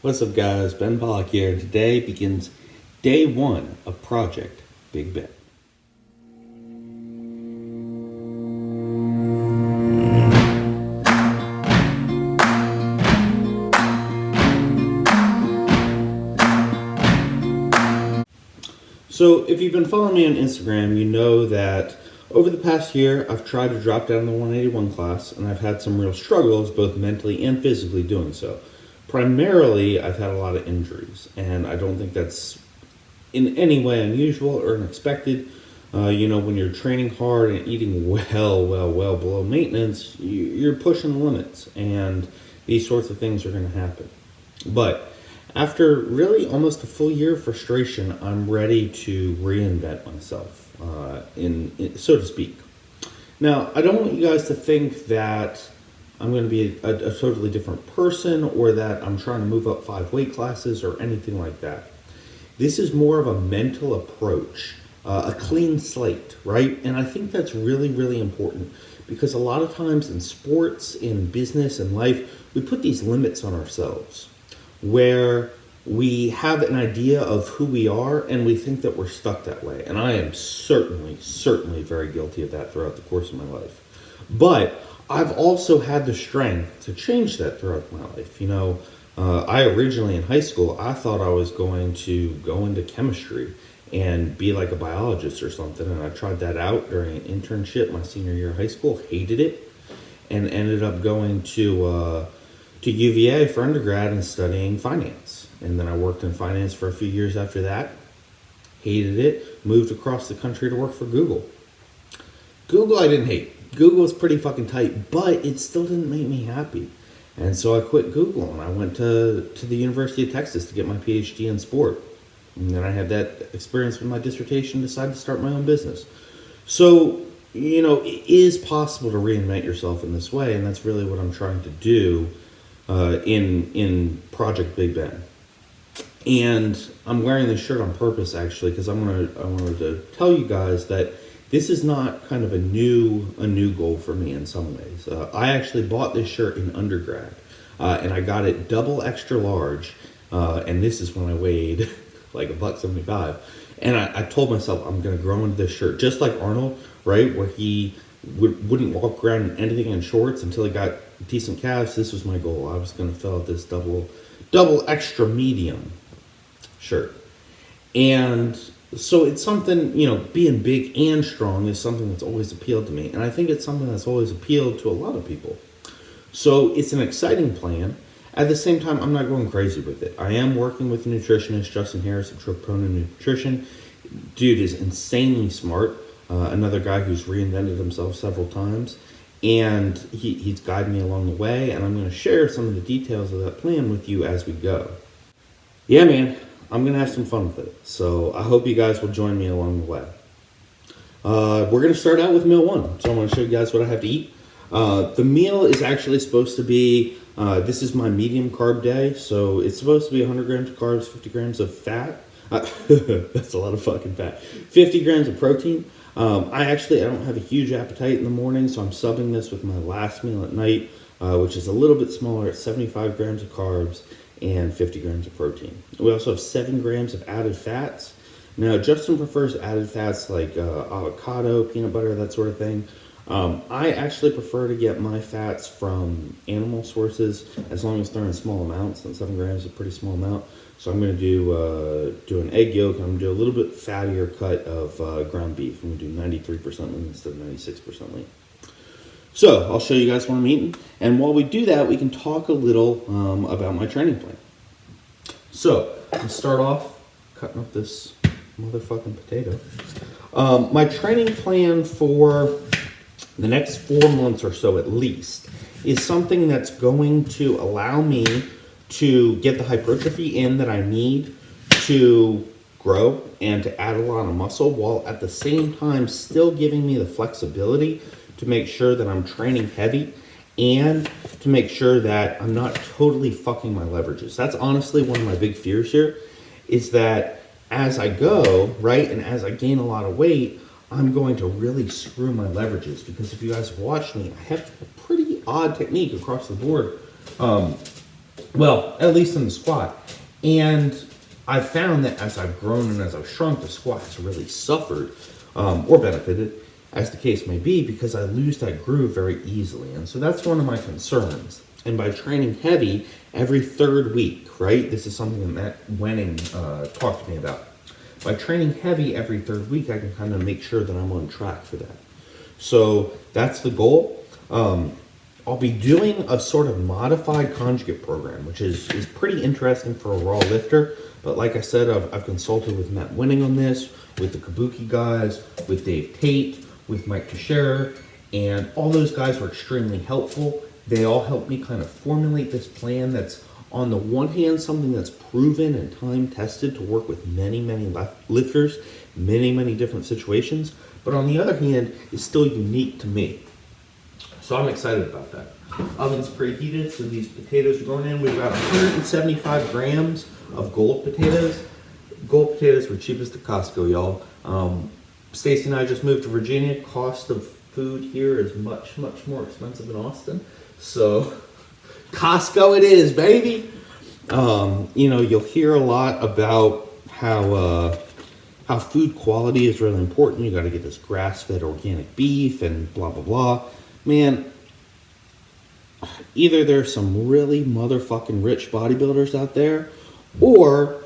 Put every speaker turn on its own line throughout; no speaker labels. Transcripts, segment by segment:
What's up, guys? Ben Pollack here, and today begins day one of Project Big Ben. So, if you've been following me on Instagram, you know that over the past year, I've tried to drop down the 181 class, and I've had some real struggles, both mentally and physically, doing so. Primarily, I've had a lot of injuries, and I don't think that's in any way unusual or unexpected. When you're training hard and eating well below maintenance, you're pushing the limits, and these sorts of things are going to happen. But after really almost a full year of frustration, I'm ready to reinvent myself, so to speak. Now, I don't want you guys to think that I'm going to be a totally different person or that I'm trying to move up 5 weight classes or anything like that. This is more of a mental approach, a clean slate, right? And I think that's really, really important because a lot of times in sports, in business, in life, we put these limits on ourselves where we have an idea of who we are and we think that we're stuck that way. And I am certainly very guilty of that throughout the course of my life. But I've also had the strength to change that throughout my life. I originally in high school, I thought I was going to go into chemistry and be like a biologist or something. And I tried that out during an internship my senior year of high school, hated it, and ended up going to UVA for undergrad and studying finance. And then I worked in finance for a few years after that, hated it, moved across the country to work for Google. Google I didn't hate. Google was pretty fucking tight, but it still didn't make me happy. And so I quit Google and I went to the University of Texas to get my PhD in sport. And then I had that experience with my dissertation, decided to start my own business. So, it is possible to reinvent yourself in this way, and that's really what I'm trying to do in Project Big Ben. And I'm wearing this shirt on purpose, actually, because I wanted to tell you guys that this is not kind of a new goal for me in some ways. I actually bought this shirt in undergrad, and I got it double extra large, and this is when I weighed like $1.75. And I told myself I'm going to grow into this shirt, just like Arnold, right, where he wouldn't walk around in anything in shorts until he got decent calves. This was my goal. I was going to fill out this double extra medium shirt. And so it's something, being big and strong is something that's always appealed to me. And I think it's something that's always appealed to a lot of people. So it's an exciting plan. At the same time, I'm not going crazy with it. I am working with a nutritionist, Justin Harris of Troponin Nutrition. Dude is insanely smart. Another guy who's reinvented himself several times. And he's guided me along the way. And I'm going to share some of the details of that plan with you as we go. Yeah, man. I'm going to have some fun with it. So I hope you guys will join me along the way. We're going to start out with meal one. So I'm going to show you guys what I have to eat. The meal is actually supposed to be, this is my medium carb day. So it's supposed to be 100 grams of carbs, 50 grams of fat. That's a lot of fucking fat. 50 grams of protein. I don't have a huge appetite in the morning. So I'm subbing this with my last meal at night, which is a little bit smaller at 75 grams of carbs and 50 grams of protein. We also have 7 grams of added fats. Now, Justin prefers added fats like avocado, peanut butter, that sort of thing. I actually prefer to get my fats from animal sources as long as they're in small amounts, and 7 grams is a pretty small amount. So I'm going to do an egg yolk, and I'm going to do a little bit fattier cut of ground beef. I'm going to do 93% lean instead of 96% lean. So I'll show you guys what I'm eating. And while we do that, we can talk a little about my training plan. So let's start off cutting up this motherfucking potato. My training plan for the next 4 months or so at least is something that's going to allow me to get the hypertrophy in that I need to grow and to add a lot of muscle, while at the same time still giving me the flexibility to make sure that I'm training heavy and to make sure that I'm not totally fucking my leverages. That's honestly one of my big fears here, is that as I go, right, and as I gain a lot of weight, I'm going to really screw my leverages, because if you guys watch me, I have a pretty odd technique across the board Well, at least in the squat. And I've found that as I've grown and as I've shrunk, the squat has really suffered or benefited, as the case may be, because I lose that groove very easily. And so that's one of my concerns. And by training heavy every third week, right? This is something that Matt Wenning talked to me about. By training heavy every third week, I can kind of make sure that I'm on track for that. So that's the goal. I'll be doing a sort of modified conjugate program, which is pretty interesting for a raw lifter. But like I said, I've consulted with Matt Wenning on this, with the Kabuki guys, with Dave Tate, with Mike Teixeira, and all those guys were extremely helpful. They all helped me kind of formulate this plan that's, on the one hand, something that's proven and time tested to work with many, many lifters, many, many different situations, but on the other hand, is still unique to me. So I'm excited about that. Oven's preheated, so these potatoes are going in. We've got 175 grams of gold potatoes. Gold potatoes were cheapest at Costco, y'all. Stacy and I just moved to Virginia. Cost of food here is much, much more expensive in Austin. So Costco it is, baby. You'll hear a lot about how food quality is really important. You got to get this grass-fed organic beef and blah, blah, blah. Man, either there's some really motherfucking rich bodybuilders out there, or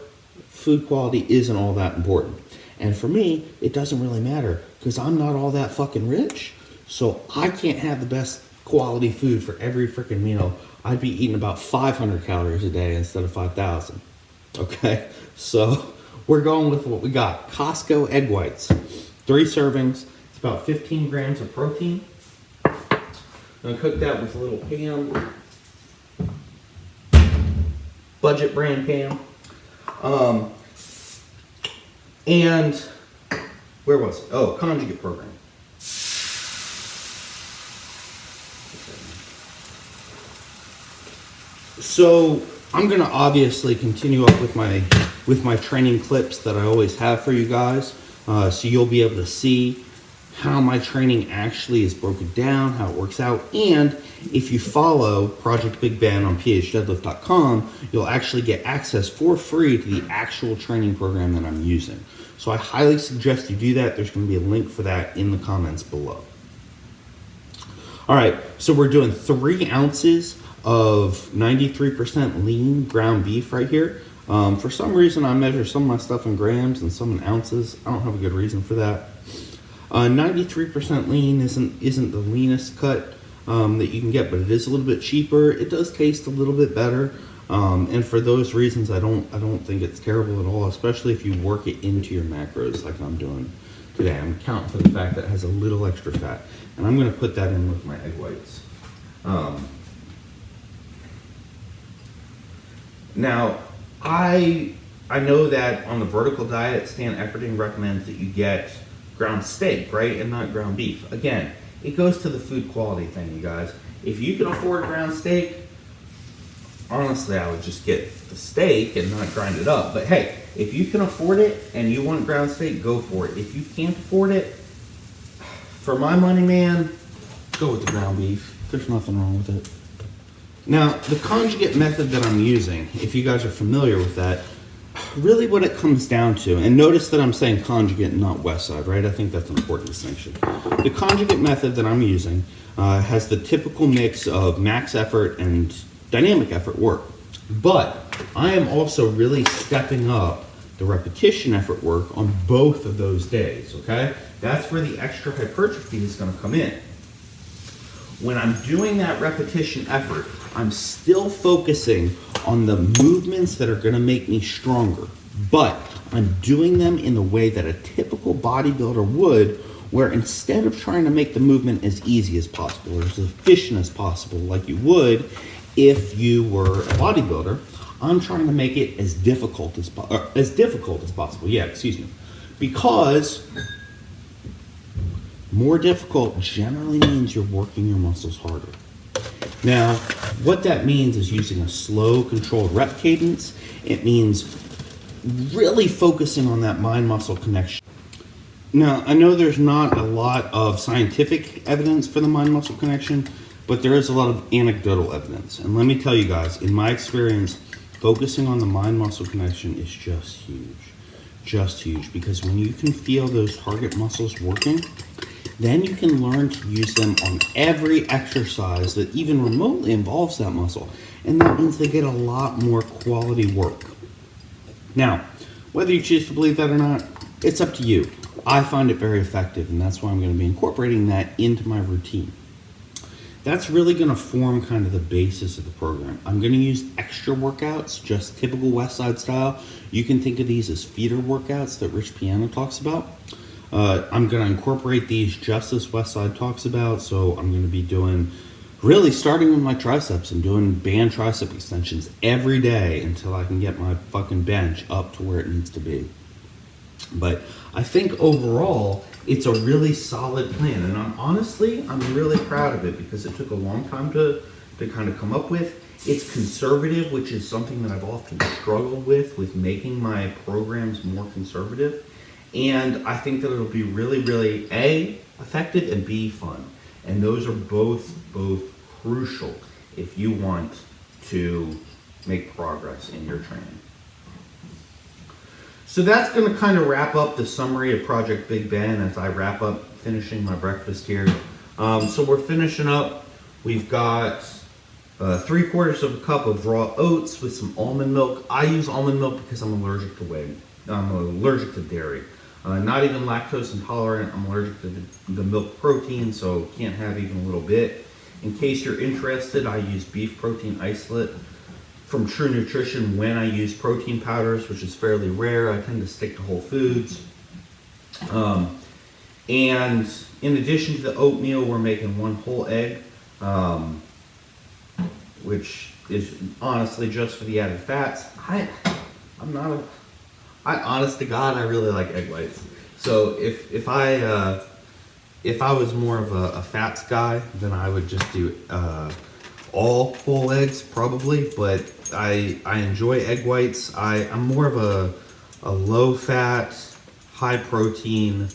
food quality isn't all that important. And for me, it doesn't really matter, because I'm not all that fucking rich, so I can't have the best quality food for every freaking meal. I'd be eating about 500 calories a day instead of 5,000. Okay, so we're going with what we got. Costco egg whites, 3 servings. It's about 15 grams of protein. I'm gonna cook that with a little Pam, budget brand Pam. And where was it? Oh, conjugate program. So I'm gonna obviously continue up with my training clips that I always have for you guys, so you'll be able to see how my training actually is broken down, how it works out, and if you follow Project Big Ben on phdeadlift.com, you'll actually get access for free to the actual training program that I'm using. So I highly suggest you do that. There's going to be a link for that in the comments below. All right, so we're doing 3 ounces of 93% lean ground beef right here. For some reason, I measure some of my stuff in grams and some in ounces. I don't have a good reason for that. 93% lean isn't the leanest cut that you can get, but it is a little bit cheaper. It does taste a little bit better, and for those reasons, I don't think it's terrible at all, especially if you work it into your macros like I'm doing today. I'm counting for the fact that it has a little extra fat, and I'm going to put that in with my egg whites. Now, I know that on the vertical diet, Stan Efferding recommends that you get ground steak, right, and not ground beef. Again, it goes to the food quality thing, you guys. If you can afford ground steak, honestly, I would just get the steak and not grind it up. But hey, if you can afford it and you want ground steak, go for it. If you can't afford it, for my money, man, go with the ground beef. There's nothing wrong with it. Now, the conjugate method that I'm using, if you guys are familiar with that, really what it comes down to, and notice that I'm saying conjugate and not west side, right? I think that's an important distinction. The conjugate method that I'm using has the typical mix of max effort and dynamic effort work. But I am also really stepping up the repetition effort work on both of those days, okay? That's where the extra hypertrophy is going to come in. When I'm doing that repetition effort, I'm still focusing on the movements that are going to make me stronger, but I'm doing them in the way that a typical bodybuilder would, where instead of trying to make the movement as easy as possible or as efficient as possible like you would if you were a bodybuilder, I'm trying to make it as difficult as possible. Yeah, excuse me. Because more difficult generally means you're working your muscles harder. Now, what that means is using a slow, controlled rep cadence. It means really focusing on that mind-muscle connection. Now, I know there's not a lot of scientific evidence for the mind-muscle connection, but there is a lot of anecdotal evidence. And let me tell you guys, in my experience, focusing on the mind-muscle connection is just huge. Just huge. Because when you can feel those target muscles working, then you can learn to use them on every exercise that even remotely involves that muscle. And that means they get a lot more quality work. Now, whether you choose to believe that or not, it's up to you. I find it very effective, and that's why I'm going to be incorporating that into my routine. That's really going to form kind of the basis of the program. I'm going to use extra workouts, just typical West Side style. You can think of these as feeder workouts that Rich Piano talks about. I'm going to incorporate these just as West Side talks about, so I'm going to be doing, really starting with my triceps and doing band tricep extensions every day until I can get my fucking bench up to where it needs to be. But I think overall, it's a really solid plan, and I'm really proud of it because it took a long time to kind of come up with. It's conservative, which is something that I've often struggled with making my programs more conservative. And I think that it'll be really, really A, effective, and B, fun. And those are both crucial if you want to make progress in your training. So that's going to kind of wrap up the summary of Project Big Ben as I wrap up finishing my breakfast here. So we're finishing up. We've got 3/4 of a cup of raw oats with some almond milk. I use almond milk because I'm allergic to whey. I'm allergic to dairy. Not even lactose intolerant. I'm allergic to the milk protein, so can't have even a little bit. In case you're interested, I use beef protein isolate from True Nutrition when I use protein powders, which is fairly rare. I tend to stick to whole foods. And in addition to the oatmeal, we're making 1 whole egg, which is honestly just for the added fats. Honest to God, I really like egg whites. So if I was more of a fats guy, then I would just do all whole eggs probably. But I enjoy egg whites. I'm more of a low fat, high protein,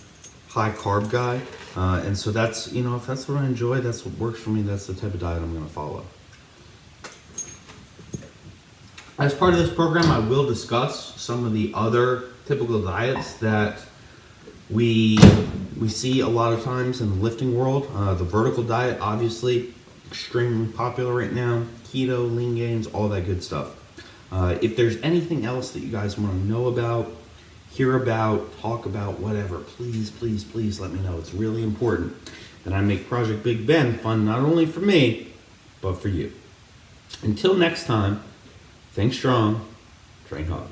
high carb guy. And so that's, if that's what I enjoy, that's what works for me. That's the type of diet I'm going to follow. As part of this program, I will discuss some of the other typical diets that we see a lot of times in the lifting world. The vertical diet, obviously, extremely popular right now. Keto, lean gains, all that good stuff. If there's anything else that you guys want to know about, hear about, talk about, whatever, please, please, please let me know. It's really important that I make Project Big Ben fun not only for me, but for you. Until next time, think strong, train hard.